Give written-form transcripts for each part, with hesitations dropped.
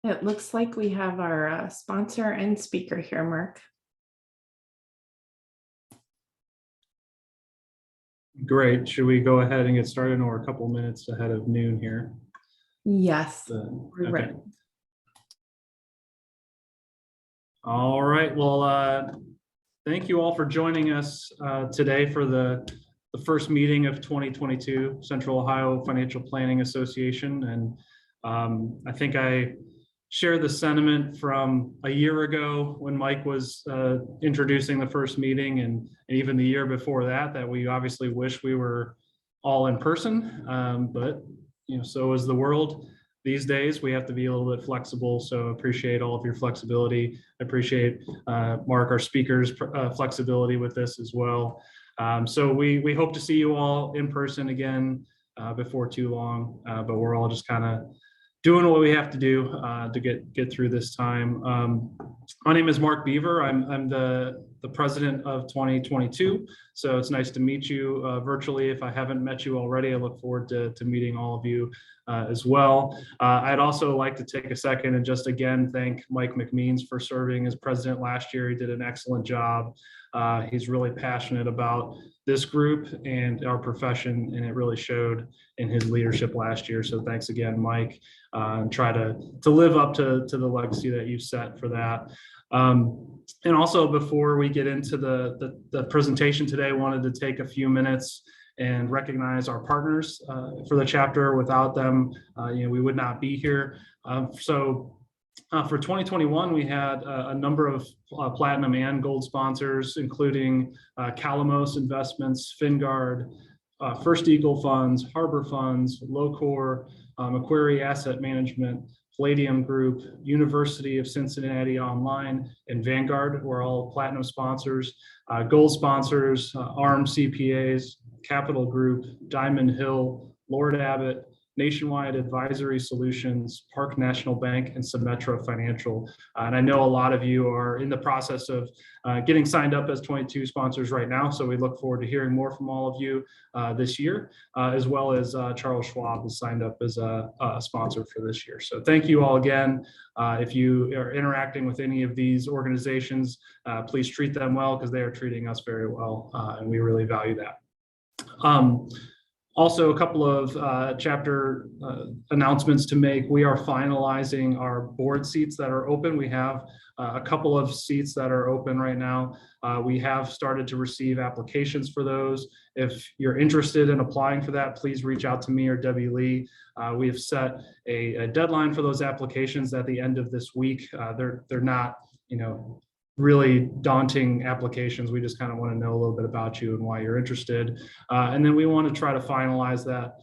It looks like we have our sponsor and speaker here, Mark. Great. Should we go ahead and get started? We're a couple minutes ahead of noon here. Yes, we're Okay. ready. All right. Well, thank you all for joining us today for the first meeting of 2022 Central Ohio Financial Planning Association. And I think I share the sentiment from a year ago when Mike was introducing the first meeting, and even the year before that, that we obviously wish we were all in person, but so is the world these days. We have to be a little bit flexible, so appreciate all of your flexibility. I appreciate Mark, our speaker's flexibility with this as well. So we hope to see you all in person again before too long, but we're all just kind of doing what we have to do to get through this time. My name is Mark Beaver. I'm the president of 2022. So it's nice to meet you virtually. If I haven't met you already, I look forward to meeting all of you as well. I'd also like to take a second and just again thank Mike McMeans for serving as president last year. He did an excellent job. He's really passionate about this group and our profession, and it really showed in his leadership last year. So thanks again, Mike, and try to live up to the legacy that you set for that. And also, before we get into the presentation today, I wanted to take a few minutes and recognize our partners for the chapter. Without them, we would not be here. For 2021, we had a number of platinum and gold sponsors, including Calamos Investments, Fingard, First Eagle Funds, Harbor Funds, Locor, Macquarie Asset Management, Palladium Group, University of Cincinnati Online, and Vanguard were all platinum sponsors. Gold sponsors, ARM CPAs, Capital Group, Diamond Hill, Lord Abbett, Nationwide Advisory Solutions, Park National Bank, and Symetra Financial. And I know a lot of you are in the process of getting signed up as 22 sponsors right now. So we look forward to hearing more from all of you this year, as well as Charles Schwab has signed up as a sponsor for this year. So thank you all again. If you are interacting with any of these organizations, please treat them well, because they are treating us very well, and we really value that. Also, a couple of chapter announcements to make. We are finalizing our board seats that are open. We have a couple of seats that are open right now. We have started to receive applications for those. If you're interested in applying for that, please reach out to me or Debbie Lee. We have set a deadline for those applications at the end of this week. They're not, really daunting applications. We just kind of want to know a little bit about you and why you're interested. And then we want to try to finalize that,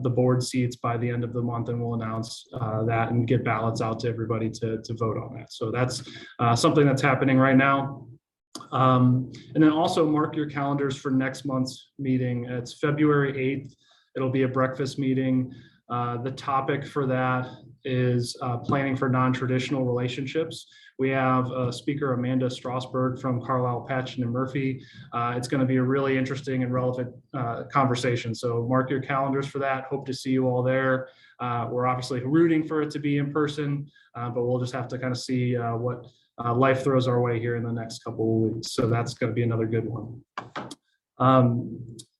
the board seats by the end of the month, and we'll announce that and get ballots out to everybody to vote on that. So that's something that's happening right now. And then also mark your calendars for next month's meeting. It's February 8th. It'll be a breakfast meeting. The topic for that is planning for non-traditional relationships. We have speaker Amanda Strasberg from Carlisle, Patchen and Murphy. It's going to be a really interesting and relevant conversation. So mark your calendars for that. Hope to see you all there. We're obviously rooting for it to be in person, but we'll just have to kind of see what life throws our way here in the next couple of weeks. So that's going to be another good one.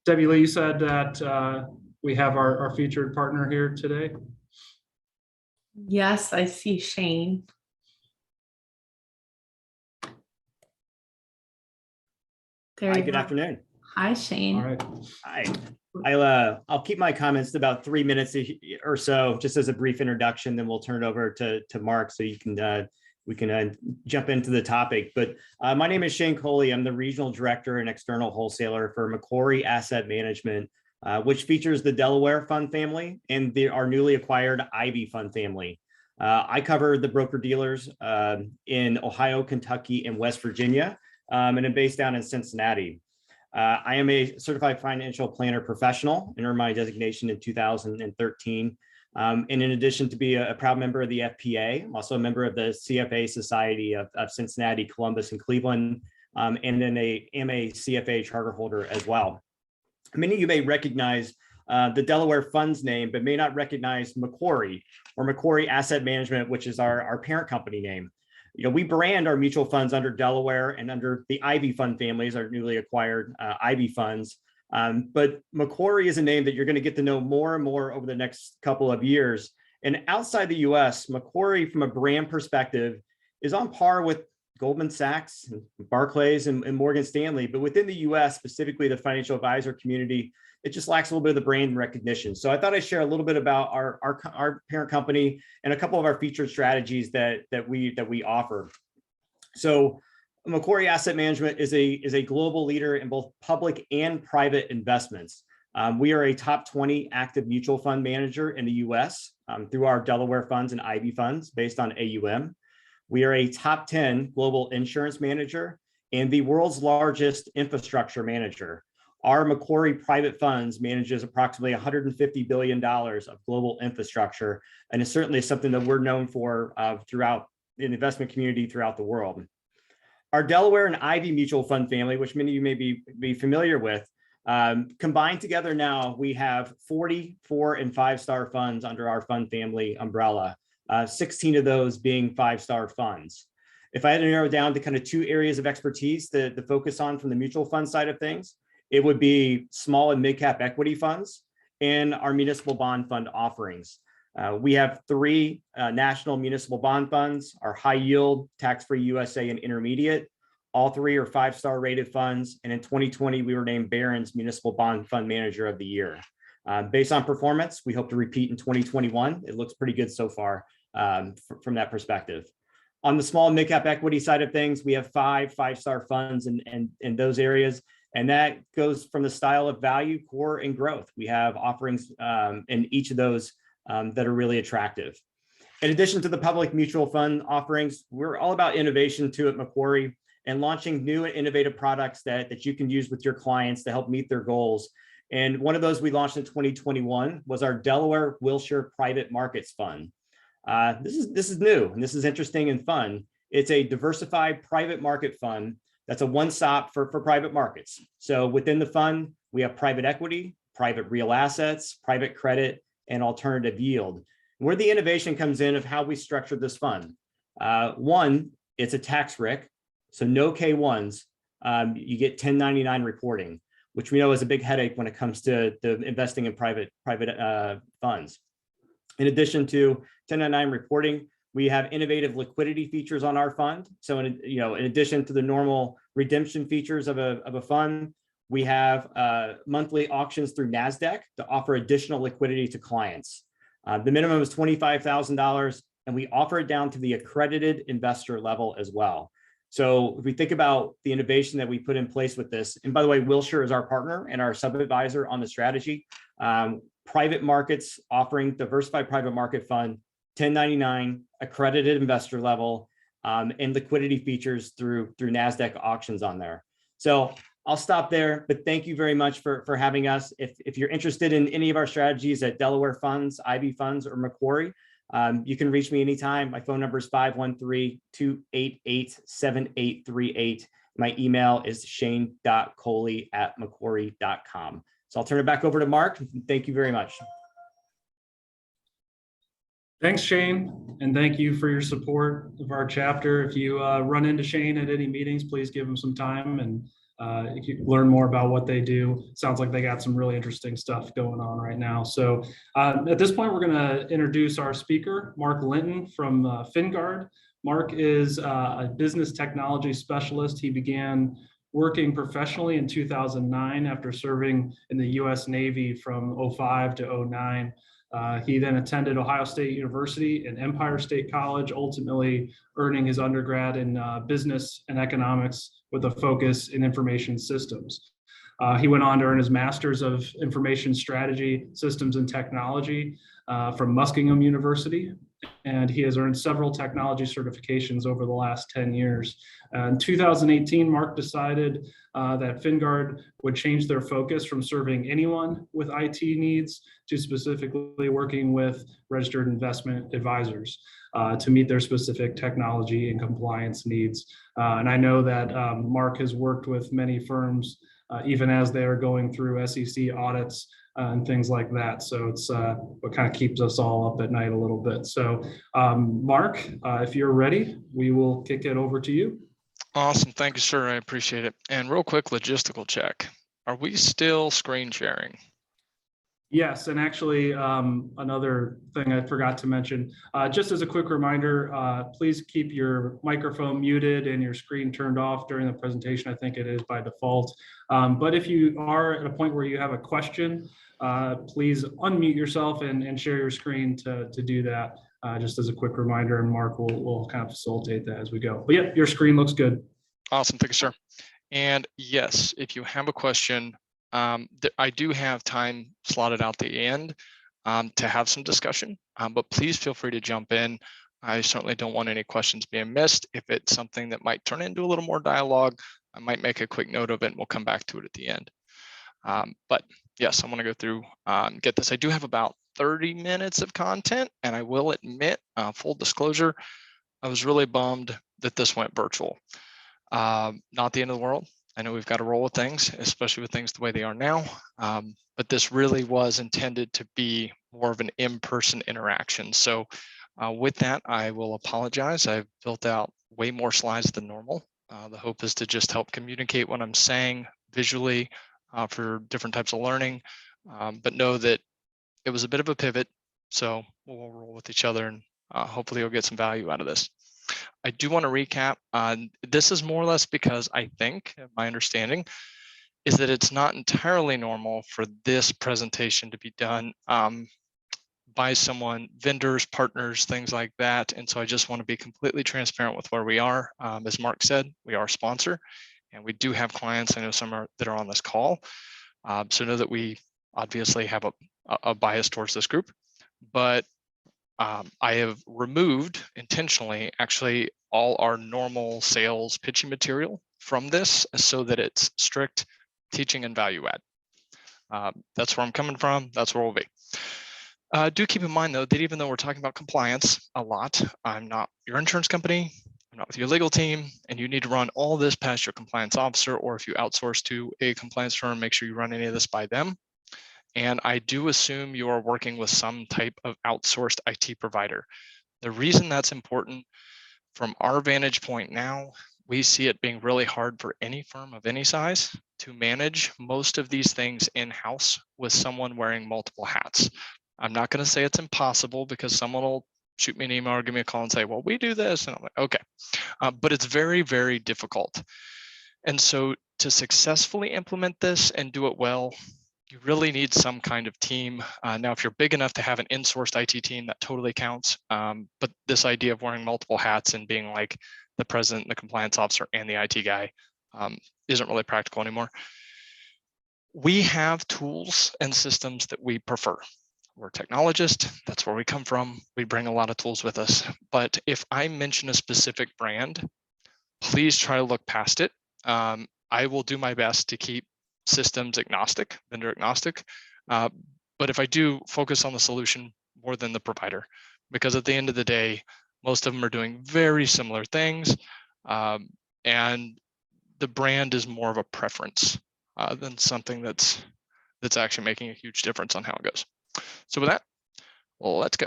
Debbie Lee, you said that we have our featured partner here today. Yes, I see Shane. Hi, good afternoon. Hi, Shane. All right. Hi. I'll keep my comments to about 3 minutes or so, just as a brief introduction. Then we'll turn it over to Mark, so you can we can jump into the topic. But my name is Shane Coley. I'm the regional director and external wholesaler for Macquarie Asset Management, which features the Delaware fund family and our newly acquired Ivy fund family. I cover the broker dealers in Ohio, Kentucky, and West Virginia. And I'm based down in Cincinnati. I am a certified financial planner professional and earned my designation in 2013. And in addition to be a proud member of the FPA, I'm also a member of the CFA Society of Cincinnati, Columbus, and Cleveland, and then am a CFA charter holder as well. Many of you may recognize the Delaware Funds name, but may not recognize Macquarie or Macquarie Asset Management, which is our parent company name. We brand our mutual funds under Delaware and under the Ivy Fund families, our newly acquired Ivy funds. But Macquarie is a name that you're going to get to know more and more over the next couple of years. And outside the US, Macquarie, from a brand perspective, is on par with Goldman Sachs, Barclays, and Morgan Stanley. But within the US, specifically the financial advisor community, it just lacks a little bit of the brand recognition. So I thought I'd share a little bit about our parent company and a couple of our featured strategies that we offer. So Macquarie Asset Management is a global leader in both public and private investments. We are a top 20 active mutual fund manager in the US through our Delaware funds and Ivy funds based on AUM. We are a top 10 global insurance manager and the world's largest infrastructure manager. Our Macquarie private funds manages approximately $150 billion of global infrastructure, and it's certainly something that we're known for throughout the investment community throughout the world. Our Delaware and Ivy mutual fund family, which many of you may be familiar with, combined together now, we have 40 4- and 5-star funds under our fund family umbrella, 16 of those being 5-star funds. If I had to narrow down to kind of 2 areas of expertise to focus on from the mutual fund side of things, it would be small and mid-cap equity funds and our municipal bond fund offerings. We have 3 national municipal bond funds, our high yield, tax-free USA, and intermediate. All 3 are 5-star rated funds. And in 2020, we were named Barron's Municipal Bond Fund Manager of the Year. Based on performance, we hope to repeat in 2021. It looks pretty good so far from that perspective. On the small and mid-cap equity side of things, we have 5 5-star funds in those areas. And that goes from the style of value, core, and growth. We have offerings in each of those that are really attractive. In addition to the public mutual fund offerings, we're all about innovation too at Macquarie and launching new and innovative products that you can use with your clients to help meet their goals. And one of those we launched in 2021 was our Delaware Wilshire Private Markets Fund. This is new and this is interesting and fun. It's a diversified private market fund that's a one-stop for private markets. So within the fund, we have private equity, private real assets, private credit, and alternative yield. Where the innovation comes in of how we structured this fund. One, it's a tax RIC, so no K1s. You get 1099 reporting, which we know is a big headache when it comes to investing in private funds. In addition to 1099 reporting, we have innovative liquidity features on our fund. So in addition to the normal redemption features of a fund, we have monthly auctions through NASDAQ to offer additional liquidity to clients. The minimum is $25,000, and we offer it down to the accredited investor level as well. So if we think about the innovation that we put in place with this, and by the way, Wilshire is our partner and our sub-advisor on the strategy, private markets offering diversified private market fund, 1099, accredited investor level, and liquidity features through NASDAQ auctions on there. So I'll stop there, but thank you very much for having us. If you're interested in any of our strategies at Delaware Funds, Ivy Funds, or Macquarie, you can reach me anytime. My phone number is 513-288-7838. My email is shane.coley@macquarie.com. So I'll turn it back over to Mark. Thank you very much. Thanks, Shane, and thank you for your support of our chapter. If you run into Shane at any meetings, please give him some time and you can learn more about what they do. Sounds like they got some really interesting stuff going on right now. So at this point, we're going to introduce our speaker, Mark Linton from FinGuard. Mark is a business technology specialist. He began working professionally in 2009 after serving in the U.S. Navy from 2005 to 2009. He then attended Ohio State University and Empire State College, ultimately earning his undergrad in business and economics with a focus in information systems. He went on to earn his master's of information strategy, systems and technology from Muskingum University, and he has earned several technology certifications over the last 10 years. In 2018, Mark decided that FinGuard would change their focus from serving anyone with IT needs to specifically working with registered investment advisors to meet their specific technology and compliance needs. And I know that Mark has worked with many firms even as they are going through SEC audits and things like that. So it's what kind of keeps us all up at night a little bit. So Mark, if you're ready, we will kick it over to you. Awesome. Thank you, sir. I appreciate it. And real quick logistical check. Are we still screen sharing? Yes, and actually another thing I forgot to mention, just as a quick reminder, please keep your microphone muted and your screen turned off during the presentation. I think it is by default. But if you are at a point where you have a question, please unmute yourself and share your screen to do that, just as a quick reminder, and Mark will kind of facilitate that as we go. But yeah, your screen looks good. Awesome. Thank you, sir. And yes, if you have a question, I do have time slotted out the end to have some discussion, but please feel free to jump in. I certainly don't want any questions being missed. If it's something that might turn into a little more dialogue, I might make a quick note of it and we'll come back to it at the end. But yes, I want to go through, get this. I do have about 30 minutes of content, and I will admit, full disclosure, I was really bummed that this went virtual. Not the end of the world. I know we've got to roll with things, especially with things the way they are now. But this really was intended to be more of an in-person interaction. So with that, I will apologize. I've built out way more slides than normal. The hope is to just help communicate what I'm saying visually for different types of learning. But know that it was a bit of a pivot. So we'll roll with each other and hopefully you'll get some value out of this. I do want to recap. This is more or less because I think, my understanding, is that it's not entirely normal for this presentation to be done by someone, vendors, partners, things like that. And so I just want to be completely transparent with where we are. As Mark said, we are a sponsor and we do have clients. I know some that are on this call. So know that we obviously have a bias towards this group, but I have removed intentionally actually all our normal sales pitching material from this so that it's strict teaching and value add. That's where I'm coming from. That's where we'll be. Do keep in mind though, that even though we're talking about compliance a lot, I'm not your insurance company, I'm not with your legal team, and you need to run all this past your compliance officer, or if you outsource to a compliance firm, make sure you run any of this by them. And I do assume you are working with some type of outsourced IT provider. The reason that's important from our vantage point now, we see it being really hard for any firm of any size to manage most of these things in-house with someone wearing multiple hats. I'm not going to say it's impossible because someone will shoot me an email or give me a call and say, well, we do this. And I'm like, okay, but it's very, very difficult. And so to successfully implement this and do it well, you really need some kind of team. Now, if you're big enough to have an in-sourced IT team, that totally counts. But this idea of wearing multiple hats and being like the president, the compliance officer, and the IT guy isn't really practical anymore. We have tools and systems that we prefer. We're technologists, that's where we come from. We bring a lot of tools with us. But if I mention a specific brand, please try to look past it. I will do my best to keep systems agnostic, vendor agnostic. But if I do, focus on the solution more than the provider, because at the end of the day, most of them are doing very similar things. And the brand is more of a preference than something that's actually making a huge difference on how it goes. So with that, well, let's go.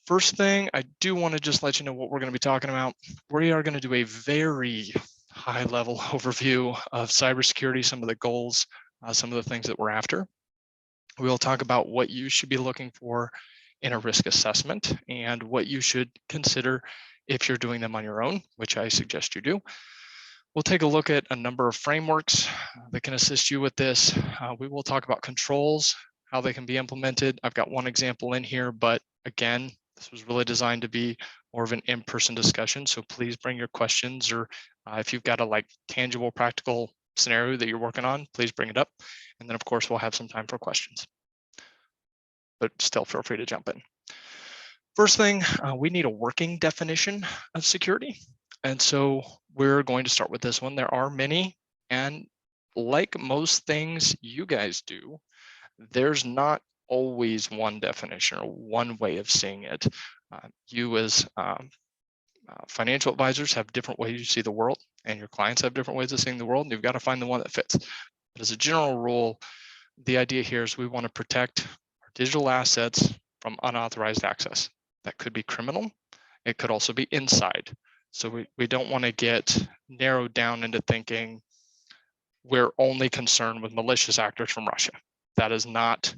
First thing, I do want to just let you know what we're going to be talking about. We are going to do a very high-level overview of cybersecurity, some of the goals, some of the things that we're after. We will talk about what you should be looking for in a risk assessment and what you should consider if you're doing them on your own, which I suggest you do. We'll take a look at a number of frameworks that can assist you with this. We will talk about controls, how they can be implemented. I've got one example in here, but again, this was really designed to be more of an in-person discussion. So please bring your questions, or if you've got a tangible, practical scenario that you're working on, please bring it up. And then of course, we'll have some time for questions, but still feel free to jump in. First thing, we need a working definition of security. And so we're going to start with this one. There are many, and like most things you guys do, there's not always one definition or one way of seeing it. You as financial advisors have different ways you see the world, and your clients have different ways of seeing the world, and you've got to find the one that fits. But as a general rule, the idea here is we want to protect our digital assets from unauthorized access. That could be criminal. It could also be inside. So we don't want to get narrowed down into thinking we're only concerned with malicious actors from Russia. That is not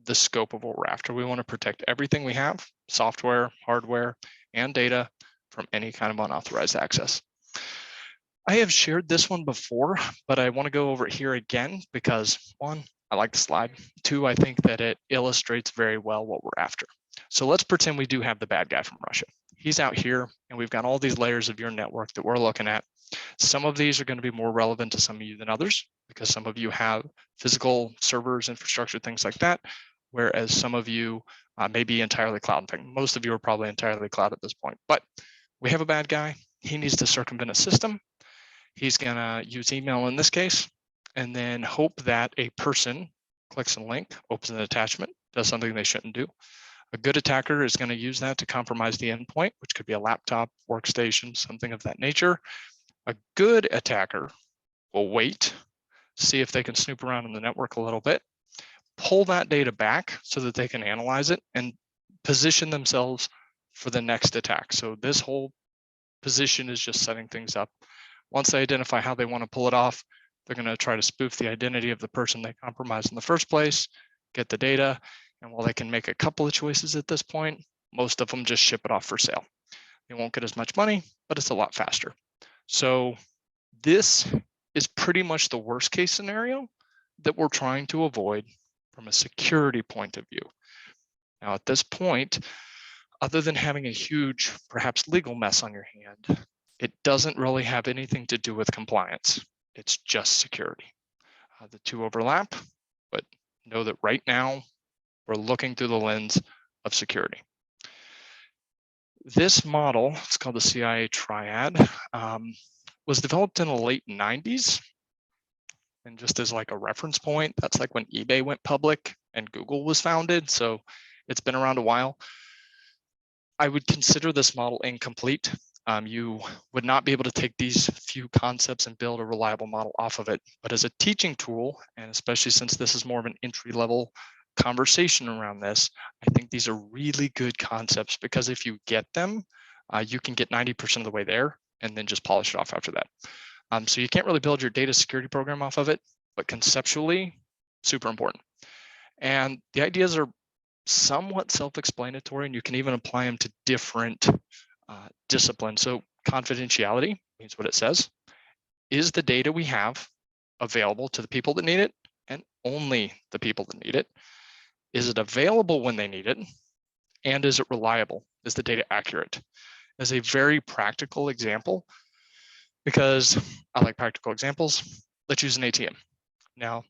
the scope of what we're after. We want to protect everything we have, software, hardware, and data from any kind of unauthorized access. I have shared this one before, but I want to go over it here again because one, I like the slide. Two, I think that it illustrates very well what we're after. So let's pretend we do have the bad guy from Russia. He's out here and we've got all these layers of your network that we're looking at. Some of these are going to be more relevant to some of you than others because some of you have physical servers, infrastructure, things like that, whereas some of you may be entirely cloud. In fact, most of you are probably entirely cloud at this point, but we have a bad guy. He needs to circumvent a system. He's going to use email in this case, and then hope that a person clicks a link, opens an attachment, does something they shouldn't do. A good attacker is going to use that to compromise the endpoint, which could be a laptop, workstation, something of that nature. A good attacker will wait, see if they can snoop around in the network a little bit, pull that data back so that they can analyze it and position themselves for the next attack. So this whole position is just setting things up. Once they identify how they want to pull it off, they're going to try to spoof the identity of the person they compromised in the first place, get the data, and while they can make a couple of choices at this point, most of them just ship it off for sale. They won't get as much money, but it's a lot faster. So this is pretty much the worst case scenario that we're trying to avoid from a security point of view. Now, at this point, other than having a huge, perhaps legal mess on your hand, it doesn't really have anything to do with compliance. It's just security. The two overlap, but know that right now we're looking through the lens of security. This model, it's called the CIA Triad, was developed in the late 90s. And just as like a reference point, that's like when eBay went public and Google was founded. So it's been around a while. I would consider this model incomplete. You would not be able to take these few concepts and build a reliable model off of it. But as a teaching tool, and especially since this is more of an entry-level conversation around this, I think these are really good concepts because if you get them, you can get 90% of the way there and then just polish it off after that. So you can't really build your data security program off of it, but conceptually, super important. And the ideas are somewhat self-explanatory, and you can even apply them to different disciplines. So confidentiality means what it says. Is the data we have available to the people that need it and only the people that need it? Is it available when they need it? And is it reliable? Is the data accurate? As a very practical example, because I like practical examples, let's use an ATM. Now,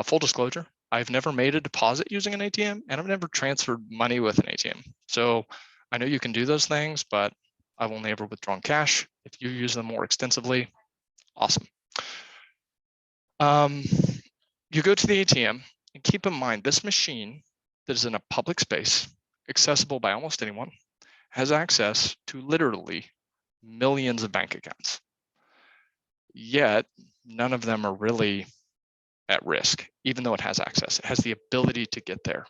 full disclosure, I've never made a deposit using an ATM and I've never transferred money with an ATM. So I know you can do those things, but I've only ever withdrawn cash. If you use them more extensively, awesome. You go to the ATM and keep in mind this machine that is in a public space, accessible by almost anyone, has access to literally millions of bank accounts. Yet none of them are really at risk, even though it has access. It has the ability to get there.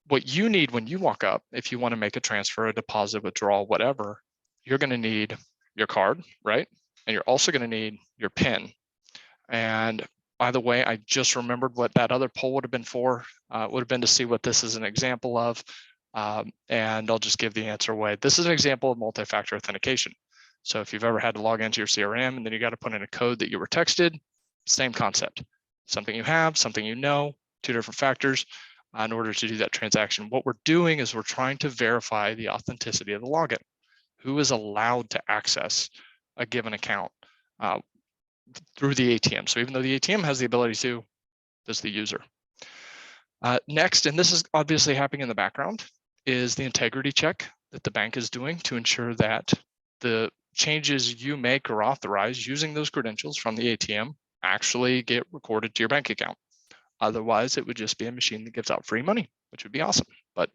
What you need when you walk up, if you want to make a transfer, a deposit, withdrawal, whatever, you're going to need your card, right? And you're also going to need your PIN. And by the way, I just remembered what that other poll would have been for. It would have been to see what this is an example of. And I'll just give the answer away. This is an example of multi-factor authentication. So if you've ever had to log into your CRM and then you got to put in a code that you were texted, same concept. Something you have, something you know, two different factors in order to do that transaction. What we're doing is we're trying to verify the authenticity of the login. Who is allowed to access a given account through the ATM? So even though the ATM has the ability to, does the user? Next, and this is obviously happening in the background, is the integrity check that the bank is doing to ensure that the changes you make or authorize using those credentials from the ATM actually get recorded to your bank account. Otherwise, it would just be a machine that gives out free money, which would be awesome, but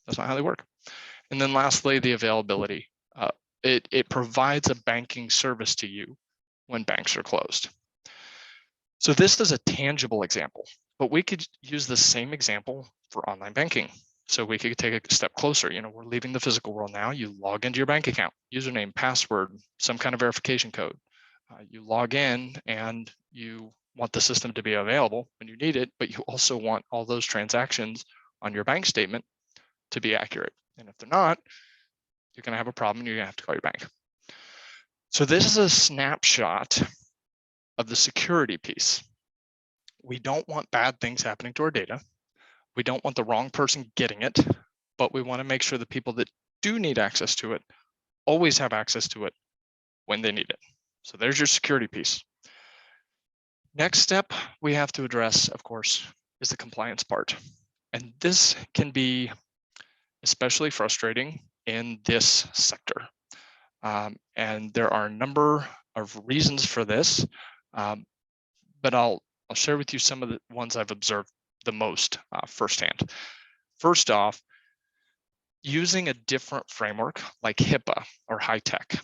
that's not how they work. And then lastly, the availability. It provides a banking service to you when banks are closed. So this is a tangible example, but we could use the same example for online banking. So we could take a step closer. We're leaving the physical world now. You log into your bank account, username, password, some kind of verification code. You log in and you want the system to be available when you need it, but you also want all those transactions on your bank statement to be accurate. And if they're not, you're going to have a problem and you're going to have to call your bank. So this is a snapshot of the security piece. We don't want bad things happening to our data. We don't want the wrong person getting it, but we want to make sure the people that do need access to it always have access to it when they need it. So there's your security piece. Next step we have to address, of course, is the compliance part. And this can be especially frustrating in this sector. And there are a number of reasons for this, but I'll share with you some of the ones I've observed the most firsthand. First off, using a different framework like HIPAA or high-tech.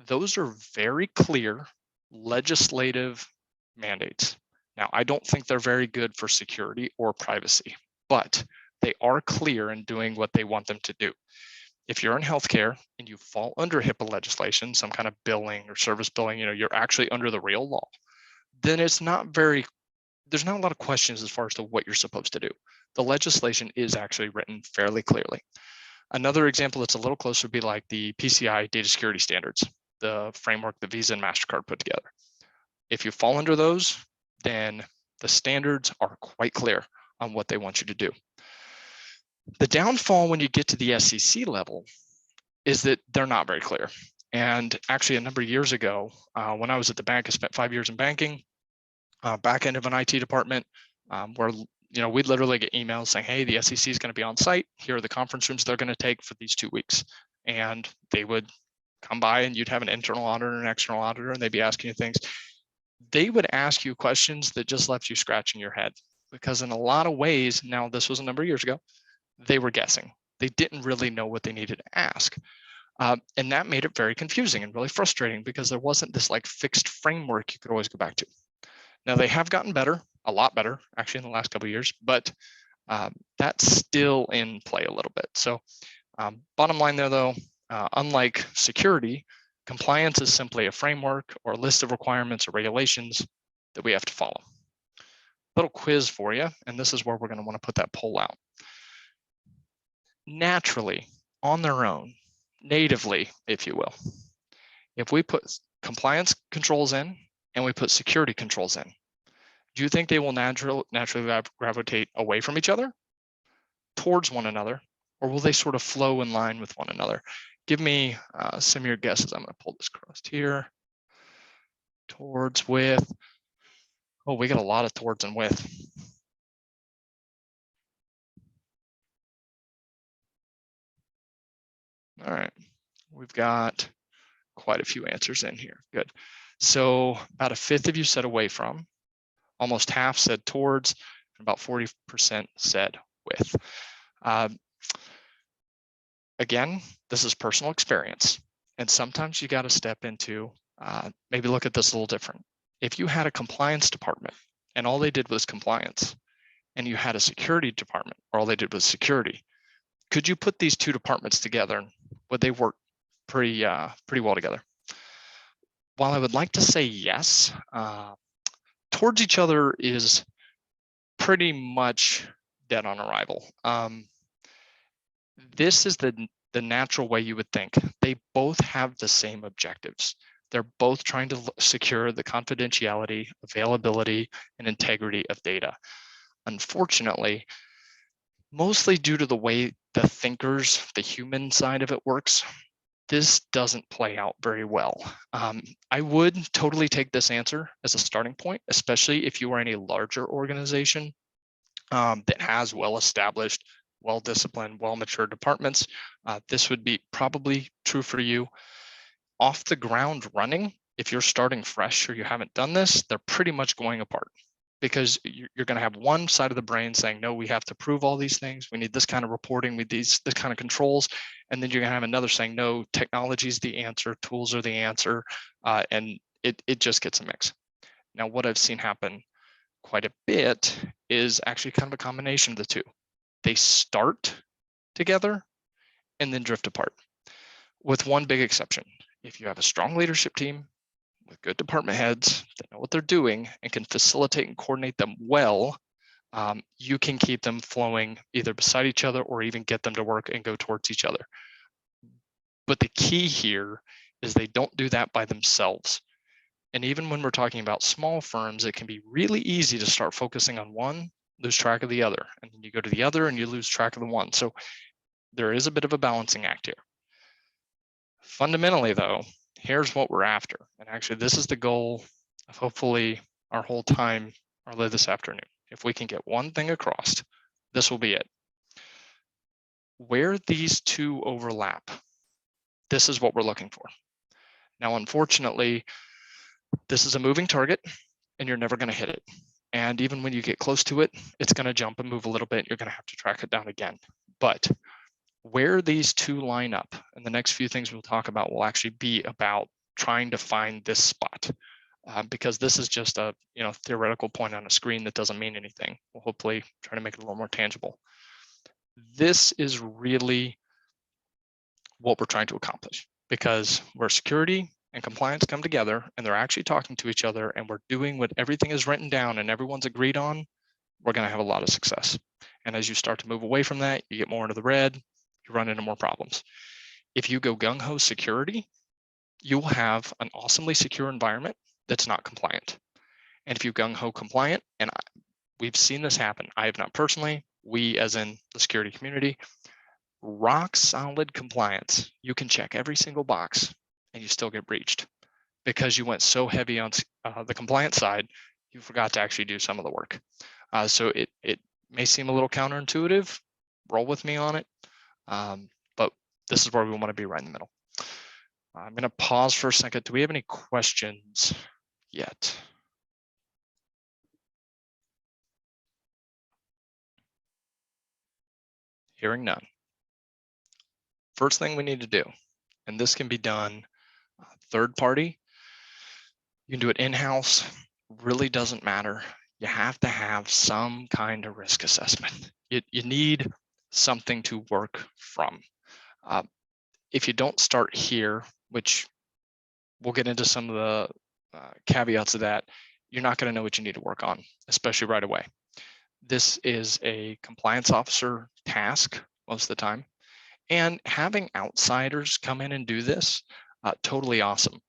Those are very clear legislative mandates. Now, I don't think they're very good for security or privacy, but they are clear in doing what they want them to do. If you're in healthcare and you fall under HIPAA legislation, some kind of billing or service billing, you're actually under the real law, then there's not a lot of questions as far as to what you're supposed to do. The legislation is actually written fairly clearly. Another example that's a little closer would be like the PCI data security standards, the framework that Visa and MasterCard put together. If you fall under those, then the standards are quite clear on what they want you to do. The downfall when you get to the SEC level is that they're not very clear. And actually a number of years ago, when I was at the bank, I spent 5 years in banking, back end of an IT department, where we'd literally get emails saying, hey, the SEC is going to be on site. Here are the conference rooms they're going to take for these 2 weeks. And they would come by and you'd have an internal auditor and an external auditor, and they'd be asking you things. They would ask you questions that just left you scratching your head, because in a lot of ways, now this was a number of years ago, they were guessing. They didn't really know what they needed to ask. And that made it very confusing and really frustrating, because there wasn't this like fixed framework you could always go back to. Now they have gotten better, a lot better actually in the last couple of years, but that's still in play a little bit. So bottom line there though, unlike security, compliance is simply a framework or a list of requirements or regulations that we have to follow. Little quiz for you, and this is where we're going to want to put that poll out. Naturally, on their own, natively, if you will, if we put compliance controls in and we put security controls in, do you think they will naturally gravitate away from each other, towards one another, or will they sort of flow in line with one another? Give me some of your guesses. I'm going to pull this across here. Towards, with. Oh, we got a lot of towards and with. All right, we've got quite a few answers in here. Good. So about a fifth of you said away from, almost half said towards, and about 40% said with. Again, this is personal experience. And sometimes you got to step into, maybe look at this a little different. If you had a compliance department and all they did was compliance, and you had a security department or all they did was security, could you put these two departments together and would they work pretty well together? While I would like to say yes, towards each other is pretty much dead on arrival. This is the natural way you would think. They both have the same objectives. They're both trying to secure the confidentiality, availability, and integrity of data. Unfortunately, mostly due to the way the thinkers, the human side of it works, this doesn't play out very well. I would totally take this answer as a starting point, especially if you are in a larger organization that has well-established, well-disciplined, well-matured departments. This would be probably true for you. Off the ground running, if you're starting fresh or you haven't done this, they're pretty much going apart, because you're going to have one side of the brain saying, no, we have to prove all these things. We need this kind of reporting. We need this kind of controls. And then you're going to have another saying, no, technology is the answer. Tools are the answer. And it just gets a mix. Now, what I've seen happen quite a bit is actually kind of a combination of the two. They start together and then drift apart, with one big exception. If you have a strong leadership team with good department heads that know what they're doing and can facilitate and coordinate them well, you can keep them flowing either beside each other or even get them to work and go towards each other. But the key here is they don't do that by themselves. And even when we're talking about small firms, it can be really easy to start focusing on one, lose track of the other, and then you go to the other and you lose track of the one. So there is a bit of a balancing act here. Fundamentally, though, here's what we're after. And actually, this is the goal of hopefully our whole time or this afternoon. If we can get one thing across, this will be it. Where these two overlap, this is what we're looking for. Now, unfortunately, this is a moving target and you're never going to hit it. And even when you get close to it, it's going to jump and move a little bit. You're going to have to track it down again. But where these two line up, and the next few things we'll talk about will actually be about trying to find this spot, because this is just a theoretical point on a screen that doesn't mean anything. We'll hopefully try to make it a little more tangible. This is really what we're trying to accomplish, because where security and compliance come together and they're actually talking to each other and we're doing what everything is written down and everyone's agreed on, we're going to have a lot of success. And as you start to move away from that, you get more into the red, you run into more problems. If you go gung-ho security, you will have an awesomely secure environment that's not compliant. And if you gung-ho compliant, and we've seen this happen, I have not personally, we as in the security community, rock solid compliance. You can check every single box and you still get breached because you went so heavy on the compliance side, you forgot to actually do some of the work. So it may seem a little counterintuitive, roll with me on it, but this is where we want to be, right in the middle. I'm going to pause for a second. Do we have any questions yet? Hearing none. First thing we need to do, and this can be done third party, you can do it in-house, really doesn't matter. You have to have some kind of risk assessment. You need something to work from. If you don't start here, which we'll get into some of the caveats of that, you're not going to know what you need to work on, especially right away. This is a compliance officer task most of the time. And having outsiders come in and do this, totally awesome.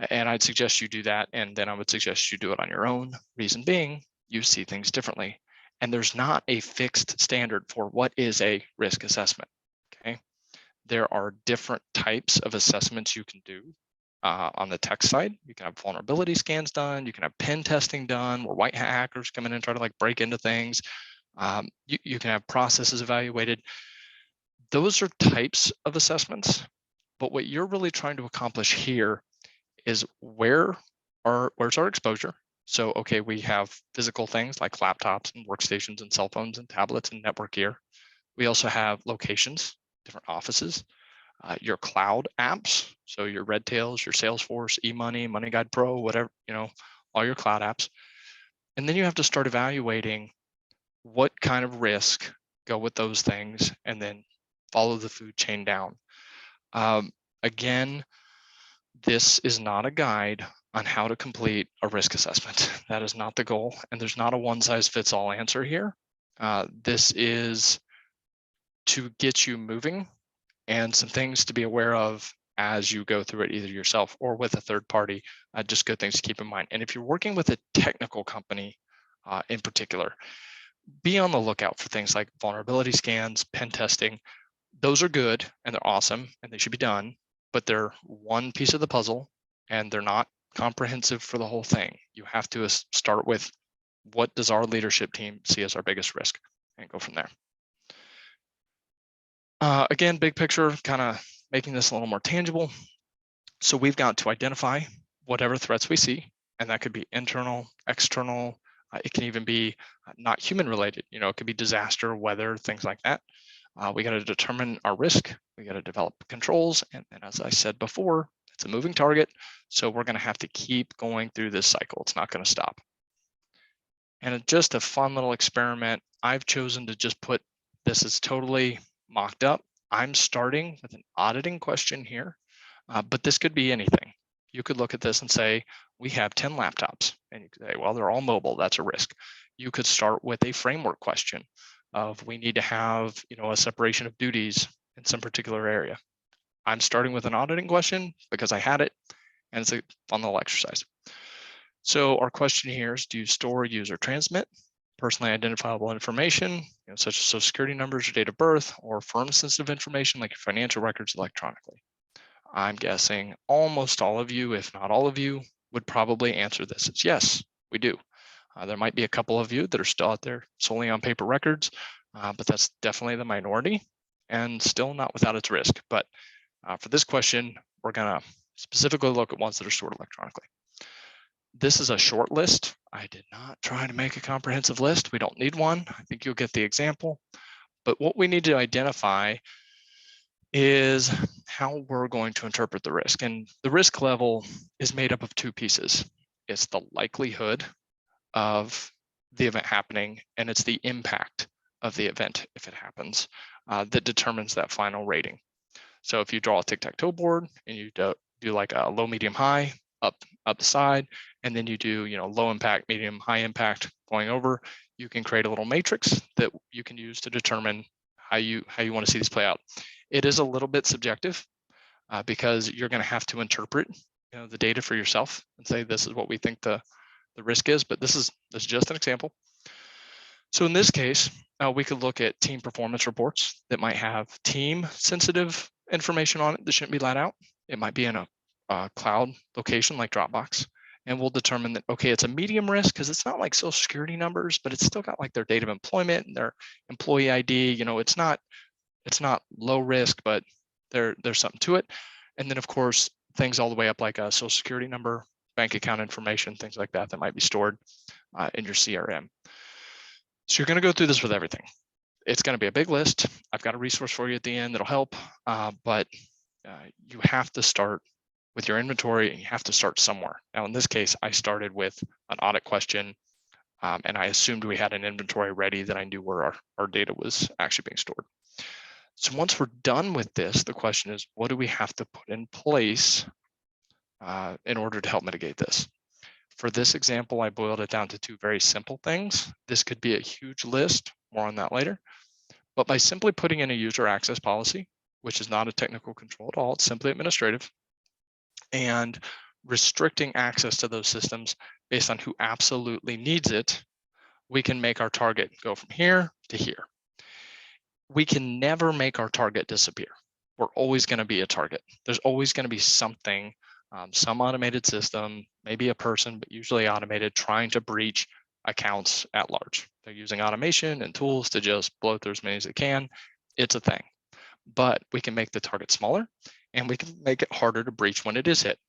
And I'd suggest you do that. And then I would suggest you do it on your own. Reason being, you see things differently. And there's not a fixed standard for what is a risk assessment, okay? There are different types of assessments you can do on the tech side. You can have vulnerability scans done. You can have pen testing done where white hat hackers come in and try to break into things. You can have processes evaluated. Those are types of assessments, but what you're really trying to accomplish here is where's our exposure? So, okay, we have physical things like laptops and workstations and cell phones and tablets and network gear. We also have locations, different offices, your cloud apps. So your Redtails, your Salesforce, eMoney, MoneyGuide Pro, whatever, all your cloud apps. And then you have to start evaluating what kind of risk go with those things and then follow the food chain down. Again, this is not a guide on how to complete a risk assessment. That is not the goal. And there's not a one-size-fits-all answer here. This is to get you moving and some things to be aware of as you go through it, either yourself or with a third party, just good things to keep in mind. And if you're working with a technical company in particular, be on the lookout for things like vulnerability scans, pen testing. Those are good and they're awesome and they should be done, but they're one piece of the puzzle and they're not comprehensive for the whole thing. You have to start with what does our leadership team see as our biggest risk and go from there. Again, big picture, kind of making this a little more tangible. So we've got to identify whatever threats we see, and that could be internal, external. It can even be not human related. It could be disaster, weather, things like that. We got to determine our risk. We got to develop controls. And as I said before, it's a moving target. So we're going to have to keep going through this cycle. It's not going to stop. And just a fun little experiment, I've chosen to just put this as totally mocked up. I'm starting with an auditing question here, but this could be anything. You could look at this and say, we have 10 laptops, and you could say, well, they're all mobile, that's a risk. You could start with a framework question of, we need to have, a separation of duties in some particular area. I'm starting with an auditing question because I had it, and it's a fun little exercise. So our question here is, do you store, use, or transmit personally identifiable information, such as social security numbers, your date of birth, or firm sensitive information like your financial records electronically? I'm guessing almost all of you, if not all of you, would probably answer this as yes, we do. There might be a couple of you that are still out there solely on paper records, but that's definitely the minority and still not without its risk. But for this question, we're gonna specifically look at ones that are stored electronically. This is a short list. I did not try to make a comprehensive list. We don't need one. I think you'll get the example. But what we need to identify is how we're going to interpret the risk. And the risk level is made up of two pieces. It's the likelihood of the event happening, and it's the impact of the event if it happens that determines that final rating. So if you draw a tic-tac-toe board and you do like a low, medium, high, up the side, and then you do low impact, medium, high impact going over, you can create a little matrix that you can use to determine how you want to see this play out. It is a little bit subjective because you're going to have to interpret the data for yourself and say, this is what we think the risk is, but this is just an example. So in this case, we could look at team performance reports that might have team sensitive information on it that shouldn't be let out. It might be in a cloud location like Dropbox, and we'll determine that, okay, it's a medium risk because it's not like social security numbers, but it's still got like their date of employment and their employee ID. It's not low risk, but there's something to it. And then of course, things all the way up like a social security number, bank account information, things like that might be stored in your CRM. So you're going to go through this with everything. It's going to be a big list. I've got a resource for you at the end that'll help, but you have to start with your inventory and you have to start somewhere. Now, in this case, I started with an audit question and I assumed we had an inventory ready that I knew where our data was actually being stored. So once we're done with this, the question is, what do we have to put in place in order to help mitigate this? For this example, I boiled it down to two very simple things. This could be a huge list, more on that later. But by simply putting in a user access policy, which is not a technical control at all, it's simply administrative, and restricting access to those systems based on who absolutely needs it, we can make our target go from here to here. We can never make our target disappear. We're always going to be a target. There's always going to be something, some automated system, maybe a person, but usually automated, trying to breach accounts at large. They're using automation and tools to just blow through as many as they can. It's a thing, but we can make the target smaller and we can make it harder to breach when it is hit.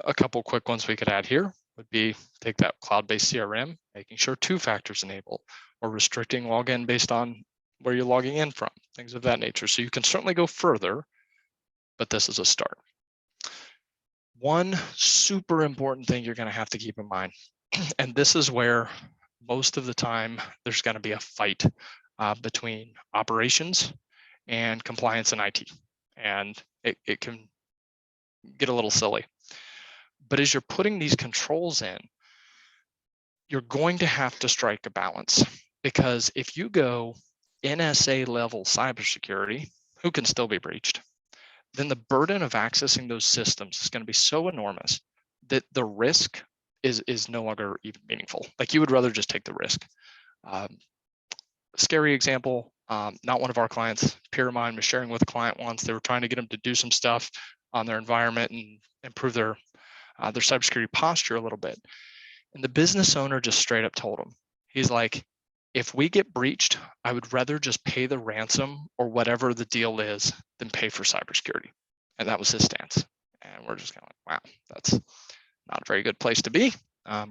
A couple quick ones we could add here would be take that cloud-based CRM, making sure 2 factors enabled, or restricting login based on where you're logging in from, things of that nature. So you can certainly go further, but this is a start. One super important thing you're going to have to keep in mind, and this is where most of the time there's going to be a fight between operations and compliance and IT, and it can get a little silly. But as you're putting these controls in, you're going to have to strike a balance, because if you go NSA level cybersecurity, who can still be breached, then the burden of accessing those systems is going to be so enormous that the risk is no longer even meaningful. Like, you would rather just take the risk. Scary example, not one of our clients, peer of mine was sharing with a client once. They were trying to get them to do some stuff on their environment and improve their cybersecurity posture a little bit. And the business owner just straight up told him, he's like, if we get breached, I would rather just pay the ransom or whatever the deal is than pay for cybersecurity. And that was his stance. And we're just kind of like, wow, that's not a very good place to be.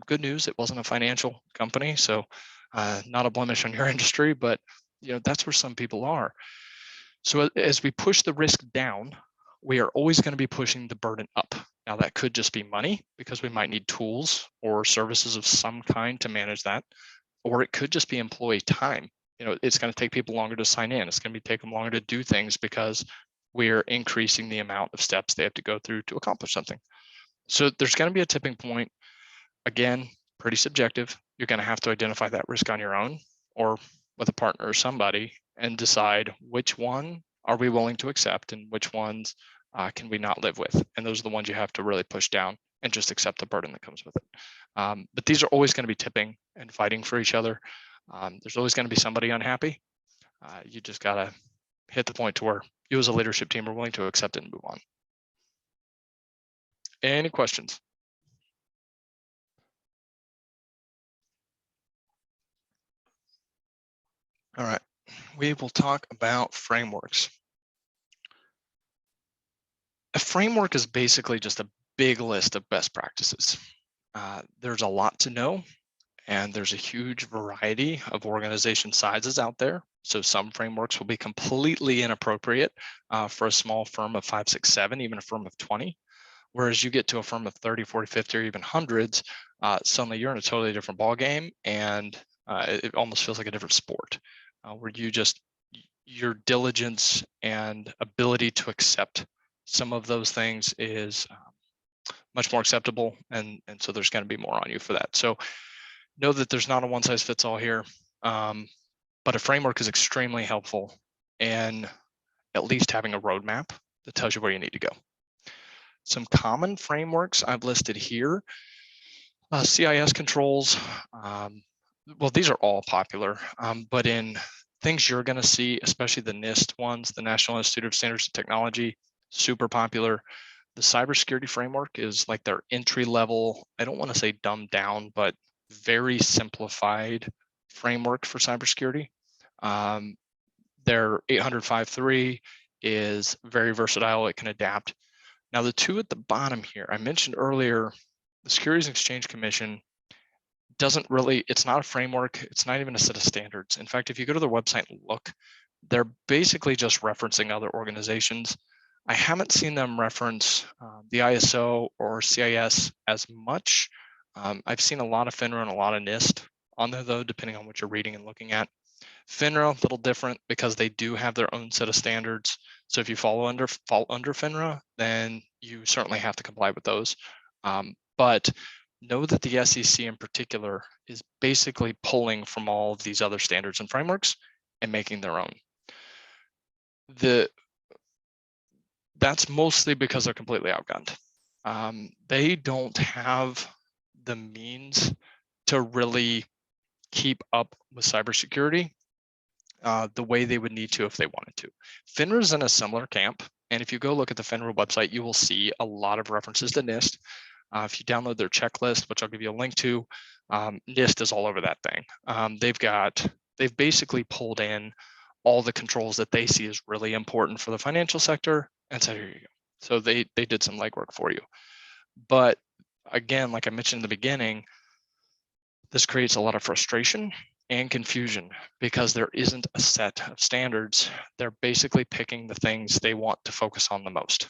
Good news, it wasn't a financial company, so not a blemish on your industry, but that's where some people are. So as we push the risk down, we are always going to be pushing the burden up. Now that could just be money because we might need tools or services of some kind to manage that, or it could just be employee time. It's going to take people longer to sign in. It's going to take them longer to do things because we're increasing the amount of steps they have to go through to accomplish something. So there's going to be a tipping point. Again, pretty subjective. You're going to have to identify that risk on your own or with a partner or somebody and decide which one are we willing to accept and which ones can we not live with. And those are the ones you have to really push down and just accept the burden that comes with it. But these are always going to be tipping and fighting for each other. There's always going to be somebody unhappy. You just got to hit the point to where you as a leadership team are willing to accept it and move on. Any questions? All right, we will talk about frameworks. A framework is basically just a big list of best practices. There's a lot to know, and there's a huge variety of organization sizes out there. So some frameworks will be completely inappropriate for a small firm of 5, 6, 7, even a firm of 20. Whereas you get to a firm of 30, 40, 50, or even hundreds, suddenly you're in a totally different ballgame, and it almost feels like a different sport where your diligence and ability to accept some of those things is much more acceptable. And so there's going to be more on you for that. So know that there's not a one size fits all here, but a framework is extremely helpful in at least having a roadmap that tells you where you need to go. Some common frameworks I've listed here, CIS controls. Well, these are all popular, but in things you're going to see, especially the NIST ones, the National Institute of Standards and Technology, super popular. The cybersecurity framework is like their entry level, I don't want to say dumbed down, but very simplified framework for cybersecurity. Their 800.5.3 is very versatile. It can adapt. Now, the two at the bottom here, I mentioned earlier, the Securities and Exchange Commission it's not a framework. It's not even a set of standards. In fact, if you go to their website and look, they're basically just referencing other organizations. I haven't seen them reference the ISO or CIS as much. I've seen a lot of FINRA and a lot of NIST on there, though, depending on what you're reading and looking at. FINRA, a little different because they do have their own set of standards. So if you fall under FINRA, then you certainly have to comply with those. But know that the SEC in particular is basically pulling from all of these other standards and frameworks and making their own. That's mostly because they're completely outgunned. They don't have the means to really keep up with cybersecurity the way they would need to if they wanted to. FINRA's in a similar camp, and if you go look at the FINRA website, you will see a lot of references to NIST. If you download their checklist, which I'll give you a link to, NIST is all over that thing. They've basically pulled in all the controls that they see as really important for the financial sector and said, here you go. So they did some legwork for you. But again, like I mentioned in the beginning, this creates a lot of frustration and confusion because there isn't a set of standards. They're basically picking the things they want to focus on the most.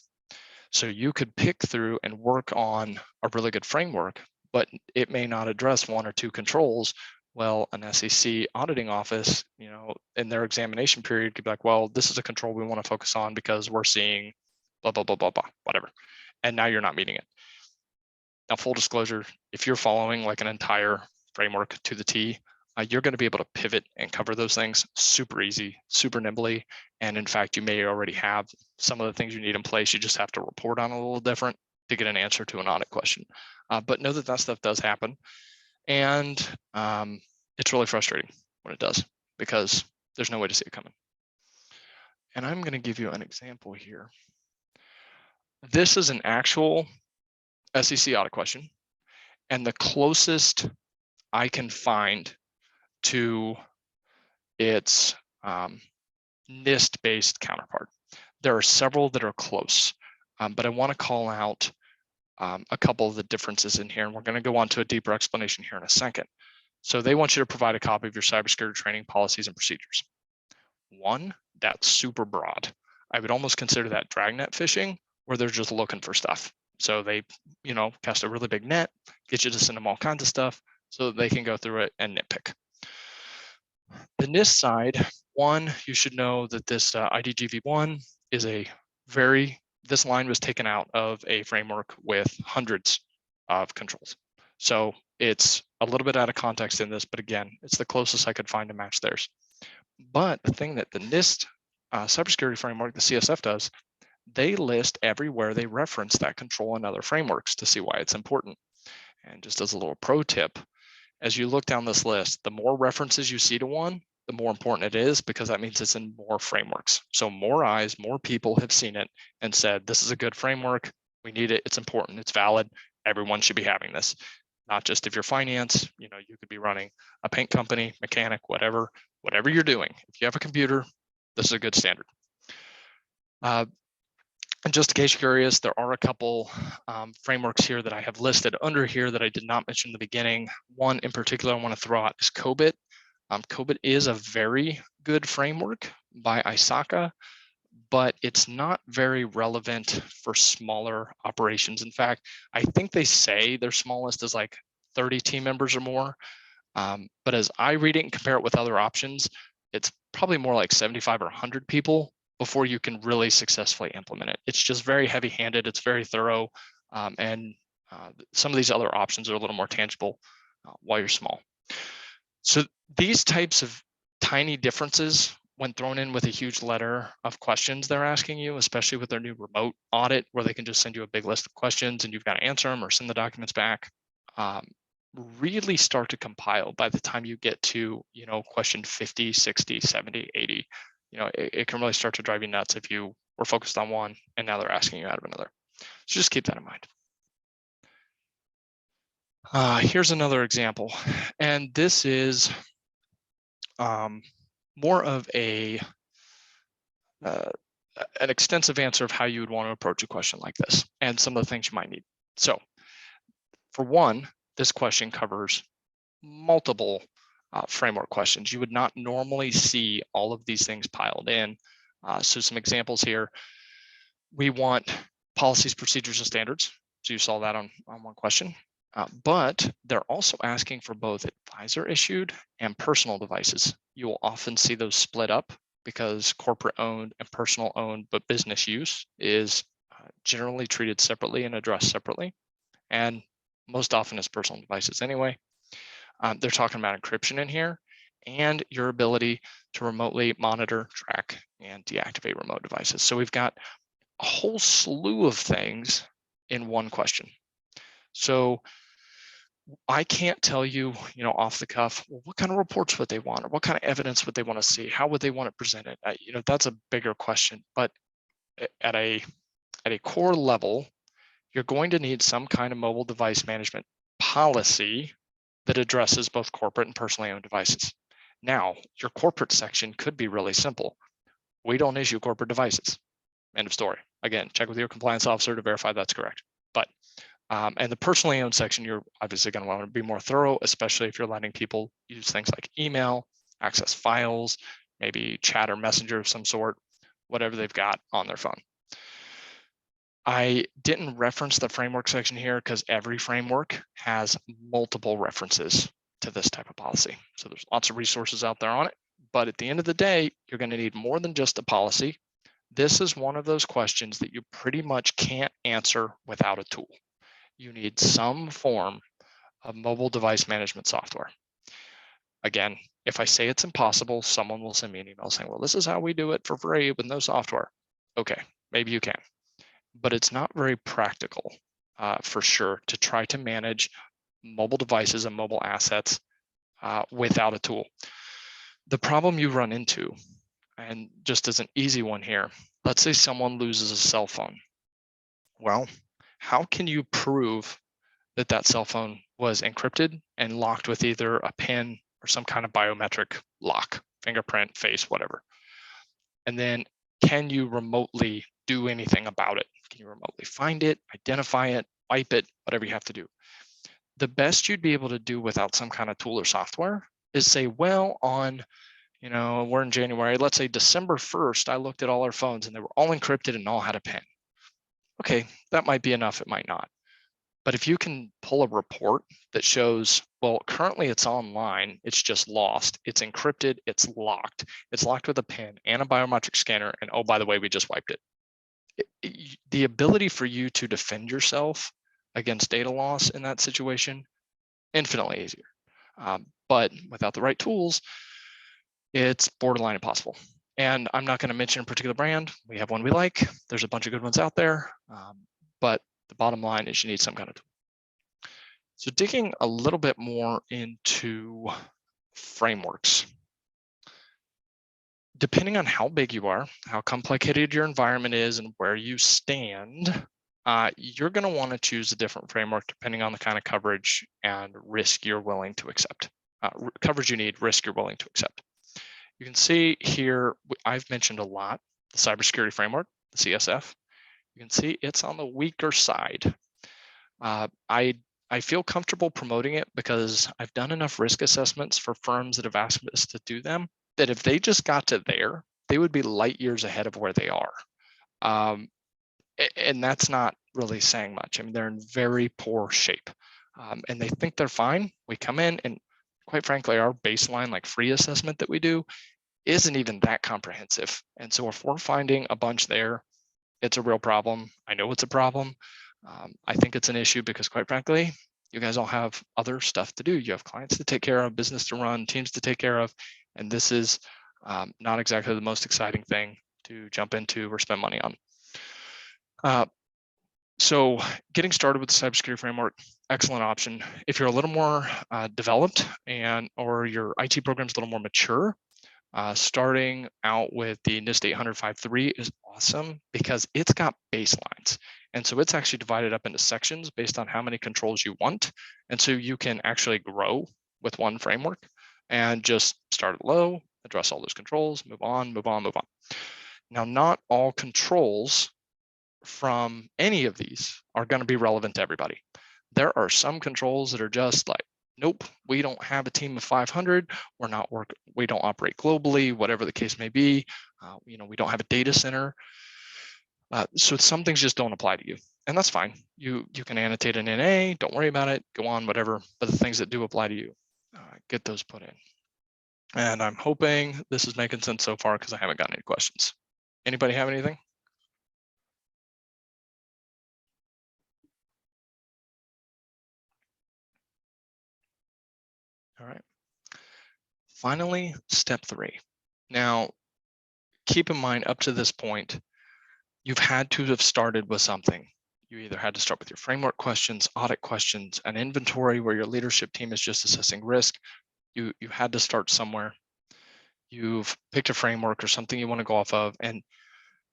So you could pick through and work on a really good framework, but it may not address one or two controls. Well, an SEC auditing office, in their examination period could be like, well, this is a control we want to focus on because we're seeing blah, blah, blah, blah, blah, whatever. And now you're not meeting it. Now, full disclosure, if you're following like an entire framework to the T, you're going to be able to pivot and cover those things super easy, super nimbly. And in fact, you may already have some of the things you need in place. You just have to report on a little different to get an answer to an audit question. But know that that stuff does happen. And it's really frustrating when it does because there's no way to see it coming. And I'm going to give you an example here. This is an actual SEC audit question. And the closest I can find to its NIST-based counterpart. There are several that are close, but I want to call out a couple of the differences in here, and we're going to go on to a deeper explanation here in a second. So they want you to provide a copy of your cybersecurity training policies and procedures. One, that's super broad. I would almost consider that dragnet fishing, where they're just looking for stuff. So they, cast a really big net, get you to send them all kinds of stuff so that they can go through it and nitpick. The NIST side, one, you should know that this IDGV1 is this line was taken out of a framework with hundreds of controls. So it's a little bit out of context in this, but again, it's the closest I could find to match theirs. But the thing that the NIST cybersecurity framework, the CSF does, they list everywhere they reference that control in other frameworks to see why it's important. And just as a little pro tip, as you look down this list, the more references you see to one, the more important it is, because that means it's in more frameworks. So more eyes, more people have seen it and said, this is a good framework. We need it. It's important. It's valid. Everyone should be having this. Not just if you're finance, you could be running a paint company, mechanic, whatever you're doing. If you have a computer, this is a good standard. And just in case you're curious, there are a couple frameworks here that I have listed under here that I did not mention in the beginning. One in particular I want to throw out is COBIT. COBIT is a very good framework by ISACA, but it's not very relevant for smaller operations. In fact, I think they say their smallest is like 30 team members or more. But as I read it and compare it with other options, it's probably more like 75 or 100 people before you can really successfully implement it. It's just very heavy-handed. It's very thorough. And some of these other options are a little more tangible while you're small. So these types of tiny differences, when thrown in with a huge letter of questions they're asking you, especially with their new remote audit, where they can just send you a big list of questions and you've got to answer them or send the documents back, really start to compile by the time you get to, question 50, 60, 70, 80. It can really start to drive you nuts if you were focused on one and now they're asking you out of another. So just keep that in mind. Here's another example, and this is more of an extensive answer of how you would want to approach a question like this and some of the things you might need. So for one, this question covers multiple framework questions. You would not normally see all of these things piled in. So some examples here. We want policies, procedures, and standards. So you saw that on one question. But they're also asking for both advisor issued and personal devices. You will often see those split up because corporate owned and personal owned, but business use is generally treated separately and addressed separately. And most often as personal devices anyway. They're talking about encryption in here and your ability to remotely monitor, track, and deactivate remote devices. So we've got a whole slew of things in one question. So I can't tell you, off the cuff, well, what kind of reports would they want, or what kind of evidence would they want to see? How would they want it presented? That's a bigger question. But at a core level, you're going to need some kind of mobile device management policy that addresses both corporate and personally owned devices. Now, your corporate section could be really simple. We don't issue corporate devices. End of story. Again, check with your compliance officer to verify that's correct. But and the personally owned section, you're obviously going to want to be more thorough, especially if you're letting people use things like email, access files, maybe chat or messenger of some sort, whatever they've got on their phone. I didn't reference the framework section here because every framework has multiple references to this type of policy. So there's lots of resources out there on it. But at the end of the day, you're going to need more than just a policy. This is one of those questions that you pretty much can't answer without a tool. You need some form of mobile device management software. Again, if I say it's impossible, someone will send me an email saying, well, this is how we do it for free with no software. Okay, maybe you can. But it's not very practical for sure to try to manage mobile devices and mobile assets without a tool. The problem you run into, and just as an easy one here, let's say someone loses a cell phone. Well, how can you prove that that cell phone was encrypted and locked with either a PIN or some kind of biometric lock, fingerprint, face, whatever? And then can you remotely do anything about it? Can you remotely find it, identify it, wipe it, whatever you have to do? The best you'd be able to do without some kind of tool or software is say, well, on, we're in January, let's say December 1st, I looked at all our phones and they were all encrypted and all had a PIN. Okay, that might be enough, it might not. But if you can pull a report that shows, well, currently it's online, it's just lost, it's encrypted, it's locked with a PIN and a biometric scanner, and oh, by the way, we just wiped it. The ability for you to defend yourself against data loss in that situation, infinitely easier. But without the right tools, it's borderline impossible. And I'm not going to mention a particular brand. We have one we like. There's a bunch of good ones out there. But the bottom line is you need some kind of tool. So digging a little bit more into frameworks. Depending on how big you are, how complicated your environment is, and where you stand, you're going to want to choose a different framework depending on the kind of coverage and risk you're willing to accept. Coverage you need, risk you're willing to accept. You can see here, I've mentioned a lot, the cybersecurity framework, the CSF. You can see it's on the weaker side. I feel comfortable promoting it because I've done enough risk assessments for firms that have asked us to do them, that if they just got to there, they would be light years ahead of where they are. And that's not really saying much. I mean, they're in very poor shape and they think they're fine. We come in and quite frankly, our baseline like free assessment that we do isn't even that comprehensive. And so if we're finding a bunch there, it's a real problem. I know it's a problem. I think it's an issue because quite frankly, you guys all have other stuff to do. You have clients to take care of, business to run, teams to take care of. And this is not exactly the most exciting thing to jump into or spend money on. So getting started with the cybersecurity framework, excellent option. If you're a little more developed or your IT program is a little more mature, starting out with the NIST 800-53 is awesome because it's got baselines. And so it's actually divided up into sections based on how many controls you want. And so you can actually grow with one framework and just start it low, address all those controls, move on, move on, move on. Now, not all controls from any of these are going to be relevant to everybody. There are some controls that are just like, nope, we don't have a team of 500. We don't operate globally, whatever the case may be. We don't have a data center. So some things just don't apply to you, and that's fine. You can annotate an NA, don't worry about it, go on, whatever. But the things that do apply to you, get those put in. And I'm hoping this is making sense so far because I haven't gotten any questions. Anybody have anything? All right. Finally, step 3. Now, keep in mind up to this point, you've had to have started with something. You either had to start with your framework questions, audit questions, an inventory where your leadership team is just assessing risk. You had to start somewhere. You've picked a framework or something you want to go off of. And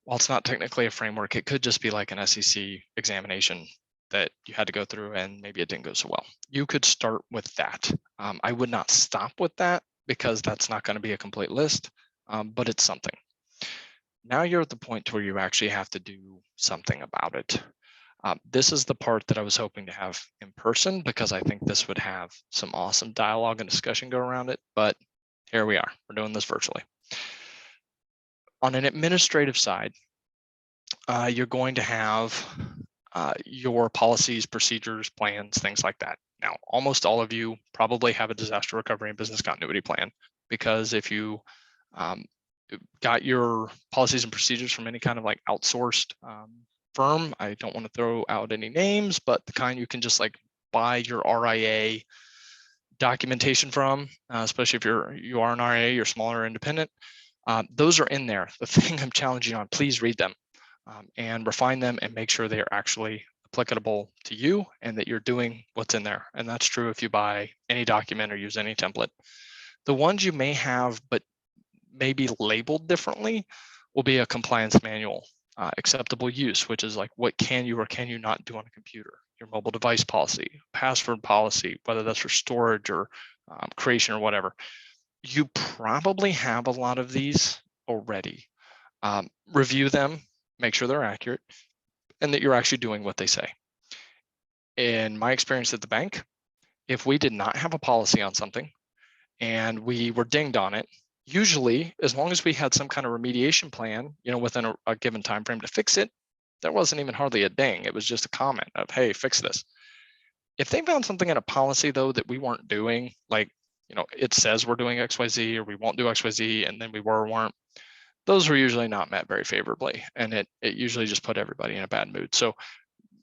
while it's not technically a framework, it could just be like an SEC examination that you had to go through and maybe it didn't go so well. You could start with that. I would not stop with that because that's not going to be a complete list, but it's something. Now you're at the point where you actually have to do something about it. This is the part that I was hoping to have in person because I think this would have some awesome dialogue and discussion go around it, but here we are, we're doing this virtually. On an administrative side, you're going to have your policies, procedures, plans, things like that. Now, almost all of you probably have a disaster recovery and business continuity plan because if you got your policies and procedures from any kind of like outsourced firm, I don't want to throw out any names, but the kind you can just like buy your RIA documentation from, especially if you are an RIA, you're smaller or independent, those are in there. The thing I'm challenging on, please read them and refine them and make sure they are actually applicable to you and that you're doing what's in there. And that's true if you buy any document or use any template. The ones you may have, but maybe labeled differently, will be a compliance manual, acceptable use, which is like what can you or can you not do on a computer, your mobile device policy, password policy, whether that's for storage or creation or whatever. You probably have a lot of these already. Review them, make sure they're accurate, and that you're actually doing what they say. In my experience at the bank, if we did not have a policy on something and we were dinged on it, usually as long as we had some kind of remediation plan, within a given time frame to fix it, there wasn't even hardly a ding. It was just a comment of, hey, fix this. If they found something in a policy though that we weren't doing, like, it says we're doing XYZ or we won't do XYZ, and then we were or weren't, those were usually not met very favorably. And it usually just put everybody in a bad mood. So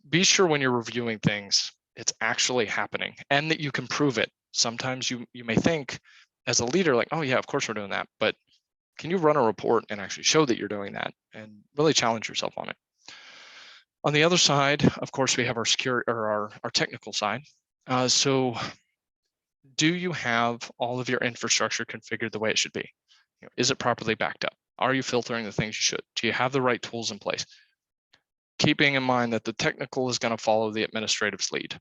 be sure when you're reviewing things, it's actually happening and that you can prove it. Sometimes you may think as a leader, like, oh yeah, of course we're doing that. But can you run a report and actually show that you're doing that and really challenge yourself on it? On the other side, of course, we have our security or our technical side. So do you have all of your infrastructure configured the way it should be? Is it properly backed up? Are you filtering the things you should? Do you have the right tools in place? Keeping in mind that the technical is going to follow the administrative's lead.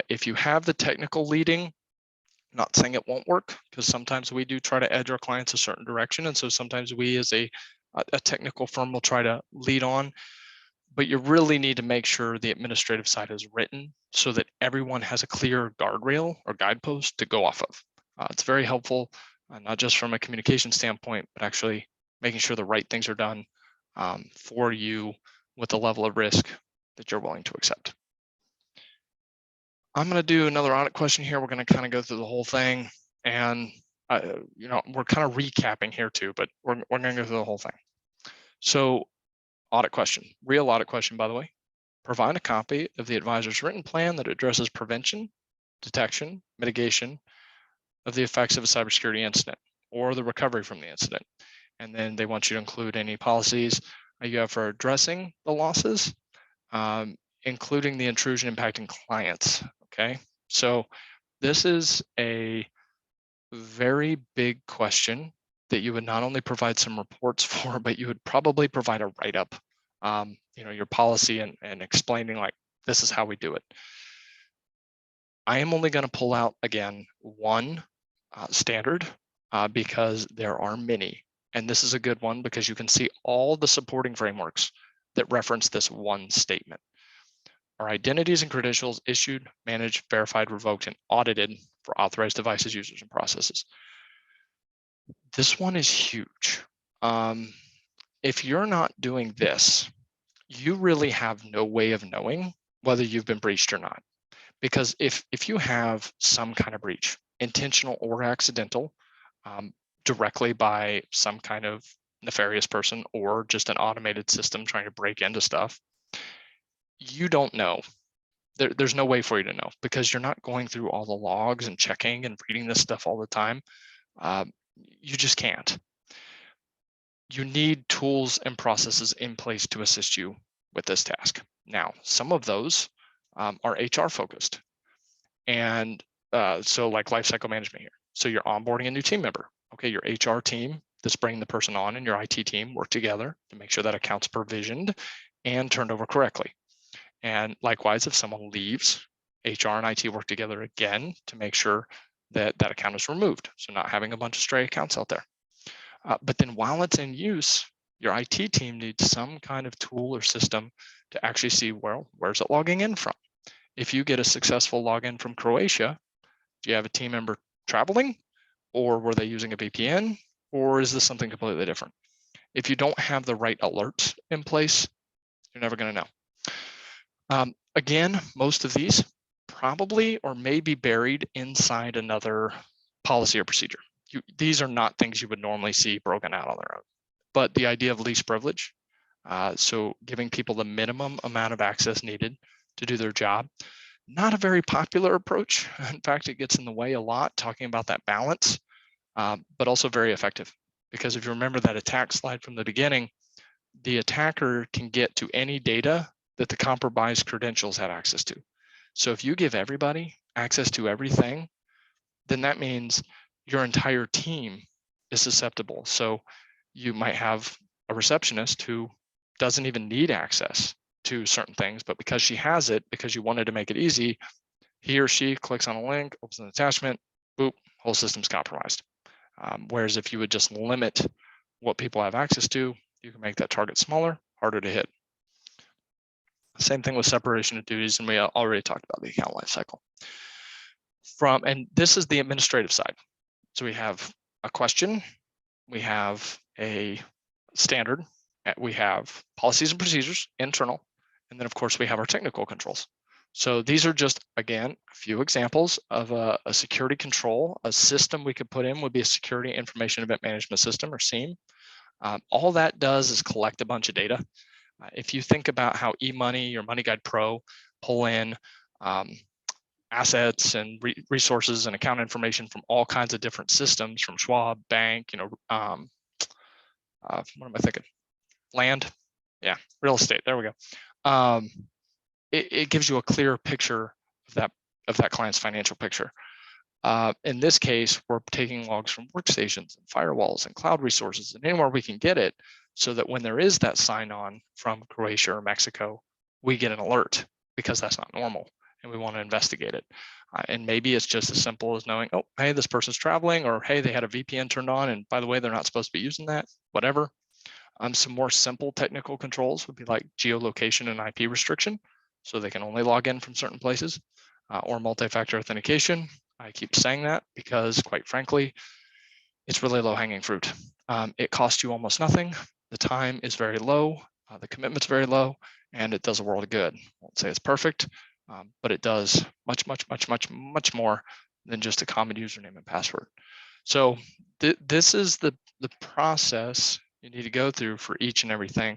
If you have the technical leading, not saying it won't work, because sometimes we do try to edge our clients a certain direction. And so sometimes we as a technical firm will try to lead on, but you really need to make sure the administrative side is written so that everyone has a clear guardrail or guidepost to go off of. It's very helpful, not just from a communication standpoint, but actually making sure the right things are done for you with the level of risk that you're willing to accept. I'm going to do another audit question here. We're going to kind of go through the whole thing, and we're kind of recapping here too, but we're going to go through the whole thing. So audit question, real audit question, by the way. Provide a copy of the advisor's written plan that addresses prevention, detection, mitigation of the effects of a cybersecurity incident or the recovery from the incident. And then they want you to include any policies you have for addressing the losses, including the intrusion impacting clients. Okay, so this is a very big question that you would not only provide some reports for, but you would probably provide a write-up, your policy and explaining like, this is how we do it. I am only going to pull out, again, one standard because there are many. And this is a good one because you can see all the supporting frameworks that reference this one statement. Are identities and credentials issued, managed, verified, revoked, and audited for authorized devices, users, and processes? This one is huge. If you're not doing this, you really have no way of knowing whether you've been breached or not. Because if you have some kind of breach, intentional or accidental, directly by some kind of nefarious person or just an automated system trying to break into stuff, you don't know. There's no way for you to know because you're not going through all the logs and checking and reading this stuff all the time. You just can't. You need tools and processes in place to assist you with this task. Now, some of those are HR focused. And so like lifecycle management here. So you're onboarding a new team member. Okay, your HR team that's bringing the person on and your IT team work together to make sure that account's provisioned and turned over correctly. And likewise, if someone leaves, HR and IT work together again to make sure that that account is removed. So not having a bunch of stray accounts out there. But then while it's in use, your IT team needs some kind of tool or system to actually see, well, where's it logging in from? If you get a successful login from Croatia, do you have a team member traveling, or were they using a VPN, or is this something completely different? If you don't have the right alerts in place, you're never going to know. Again, most of these probably or may be buried inside another policy or procedure. These are not things you would normally see broken out on their own. But the idea of least privilege, so giving people the minimum amount of access needed to do their job, not a very popular approach. In fact, it gets in the way a lot, talking about that balance, but also very effective. Because if you remember that attack slide from the beginning, the attacker can get to any data that the compromised credentials had access to. So if you give everybody access to everything, then that means your entire team is susceptible. So you might have a receptionist who doesn't even need access to certain things, but because she has it, because you wanted to make it easy, he or she clicks on a link, opens an attachment, boop, whole system's compromised. Whereas if you would just limit what people have access to, you can make that target smaller, harder to hit. Same thing with separation of duties, and we already talked about the account lifecycle. And this is the administrative side. So we have a question, we have a standard, we have policies and procedures, internal, and then of course we have our technical controls. So these are just, again, a few examples of a security control. A system we could put in would be a security information event management system, or SIEM. All that does is collect a bunch of data. If you think about how eMoney or MoneyGuide Pro pull in assets and resources and account information from all kinds of different systems, from Schwab, bank, what am I thinking? Land, yeah, real estate. There we go. It gives you a clear picture of that client's financial picture. In this case, we're taking logs from workstations and firewalls and cloud resources and anywhere we can get it, so that when there is that sign-on from Croatia or Mexico, we get an alert, because that's not normal and we want to investigate it. And maybe it's just as simple as knowing, oh, hey, this person's traveling, or hey, they had a VPN turned on, and by the way, they're not supposed to be using that, whatever. Some more simple technical controls would be like geolocation and IP restriction, so they can only log in from certain places, or multi-factor authentication. I keep saying that because, quite frankly, it's really low-hanging fruit. It costs you almost nothing. The time is very low. The commitment's very low, and it does a world of good. I won't say it's perfect, but it does much, much, much, much, much more than just a common username and password. So this is the process you need to go through for each and everything.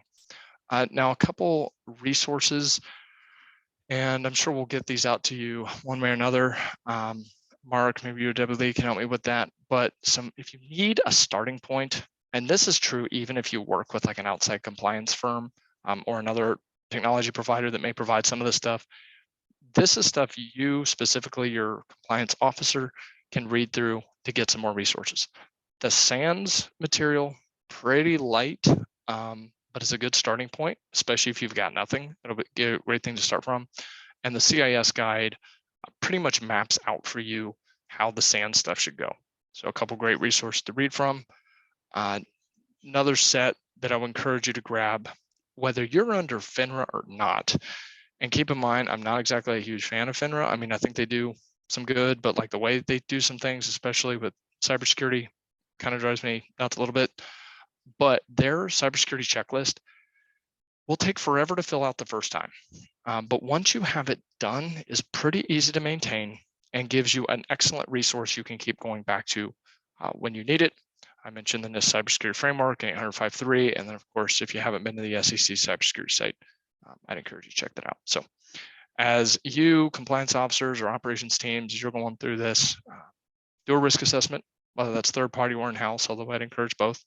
Now, a couple resources, and I'm sure we'll get these out to you one way or another. Mark, maybe you or Debbie Lee can help me with that. But if you need a starting point, and this is true even if you work with like an outside compliance firm or another technology provider that may provide some of this stuff, this is stuff you, specifically your compliance officer, can read through to get some more resources. The SANS material, pretty light, but it's a good starting point, especially if you've got nothing. It'll be a great thing to start from. And the CIS guide pretty much maps out for you how the SANS stuff should go. So a couple great resources to read from. Another set that I would encourage you to grab, whether you're under FINRA or not. And keep in mind, I'm not exactly a huge fan of FINRA. I mean, I think they do some good, but like the way they do some things, especially with cybersecurity, kind of drives me nuts a little bit. But their cybersecurity checklist will take forever to fill out the first time. But once you have it done, it's pretty easy to maintain and gives you an excellent resource you can keep going back to when you need it. I mentioned the NIST Cybersecurity Framework, 800.5.3, and then of course, if you haven't been to the SEC cybersecurity site, I'd encourage you to check that out. So as you, compliance officers or operations teams, as you're going through this, do a risk assessment, whether that's third party or in-house, although I'd encourage both.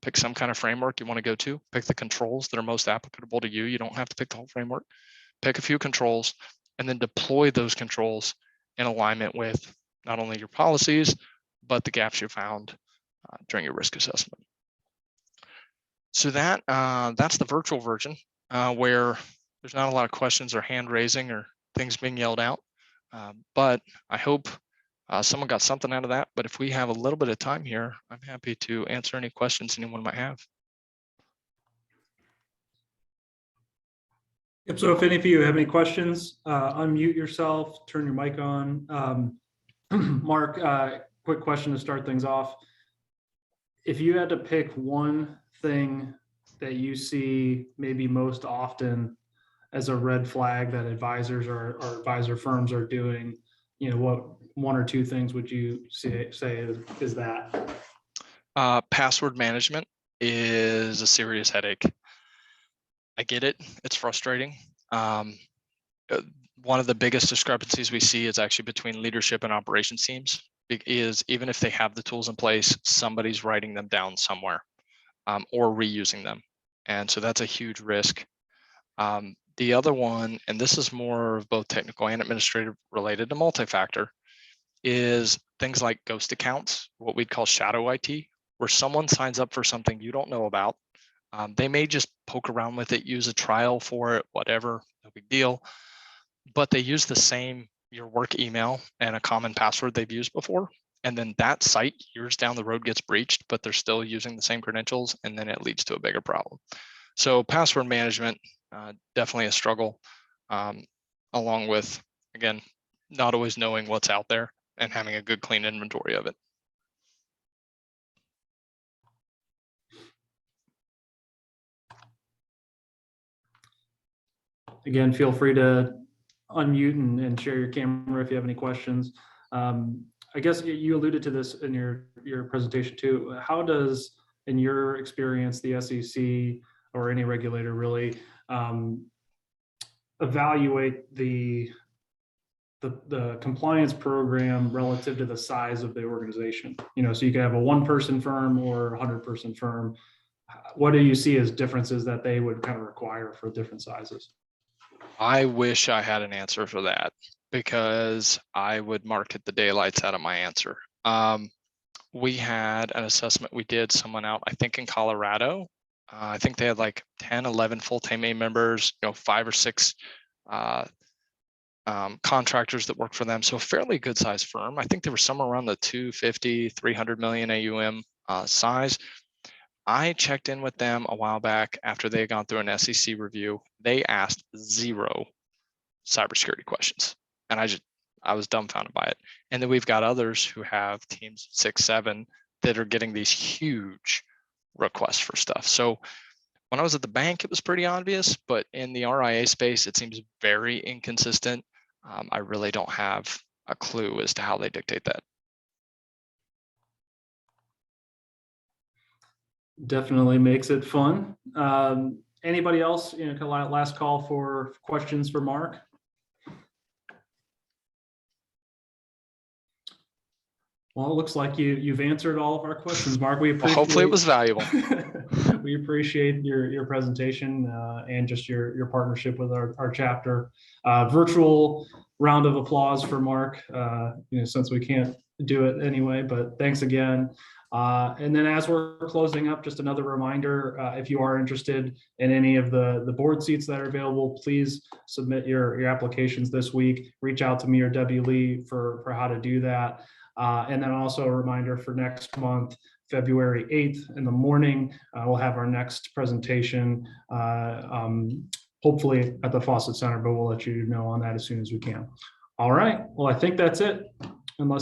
Pick some kind of framework you want to go to. Pick the controls that are most applicable to you. You don't have to pick the whole framework. Pick a few controls and then deploy those controls in alignment with not only your policies, but the gaps you found during your risk assessment. So that's the virtual version where there's not a lot of questions or hand raising or things being yelled out. But I hope someone got something out of that. But if we have a little bit of time here, I'm happy to answer any questions anyone might have. Yep, so if any of you have any questions, unmute yourself, turn your mic on. Mark, quick question to start things off. If you had to pick one thing that you see maybe most often as a red flag that advisors or advisor firms are doing, what one or two things would you say is that? Password management is a serious headache. I get it. It's frustrating. One of the biggest discrepancies we see is actually between leadership and operations teams. Is even if they have the tools in place, somebody's writing them down somewhere or reusing them. And so that's a huge risk. The other one, and this is more of both technical and administrative related to multi-factor, is things like ghost accounts, what we'd call shadow IT, where someone signs up for something you don't know about. They may just poke around with it, use a trial for it, whatever, no big deal. But they use the same, your work email and a common password they've used before. And then that site years down the road gets breached, but they're still using the same credentials, and then it leads to a bigger problem. So password management, definitely a struggle, along with, again, not always knowing what's out there and having a good clean inventory of it. Again, feel free to unmute and share your camera if you have any questions. I guess you alluded to this in your presentation too. How does, in your experience, the SEC or any regulator really evaluate the compliance program relative to the size of the organization? You know, so you could have a 1-person firm or a 100-person firm. What do you see as differences that they would kind of require for different sizes? I wish I had an answer for that, because I would market the daylights out of my answer. We had an assessment we did, someone out, I think in Colorado. I think they had like 10, 11 full-time members, 5 or 6 contractors that work for them. So a fairly good sized firm. I think they were somewhere around the 250, 300 million AUM size. I checked in with them a while back after they had gone through an SEC review. They asked 0 cybersecurity questions. And I was dumbfounded by it. And then we've got others who have teams 6, 7 that are getting these huge requests for stuff. So when I was at the bank, it was pretty obvious, but in the RIA space, it seems very inconsistent. I really don't have a clue as to how they dictate that. Definitely makes it fun. Anybody else, kind of last call for questions for Mark? Well, it looks like you've answered all of our questions, Mark. We appreciate. Well, hopefully it was valuable. We appreciate your presentation and just your partnership with our chapter. Virtual round of applause for Mark, since we can't do it anyway, but thanks again. And then as we're closing up, just another reminder, if you are interested in any of the board seats that are available, please submit your applications this week. Reach out to me or Debbie Lee for how to do that. And then also a reminder for next month, February 8th in the morning, we'll have our next presentation, hopefully at the Fawcett Center, but we'll let you know on that as soon as we can. All right, well, I think that's it. Unless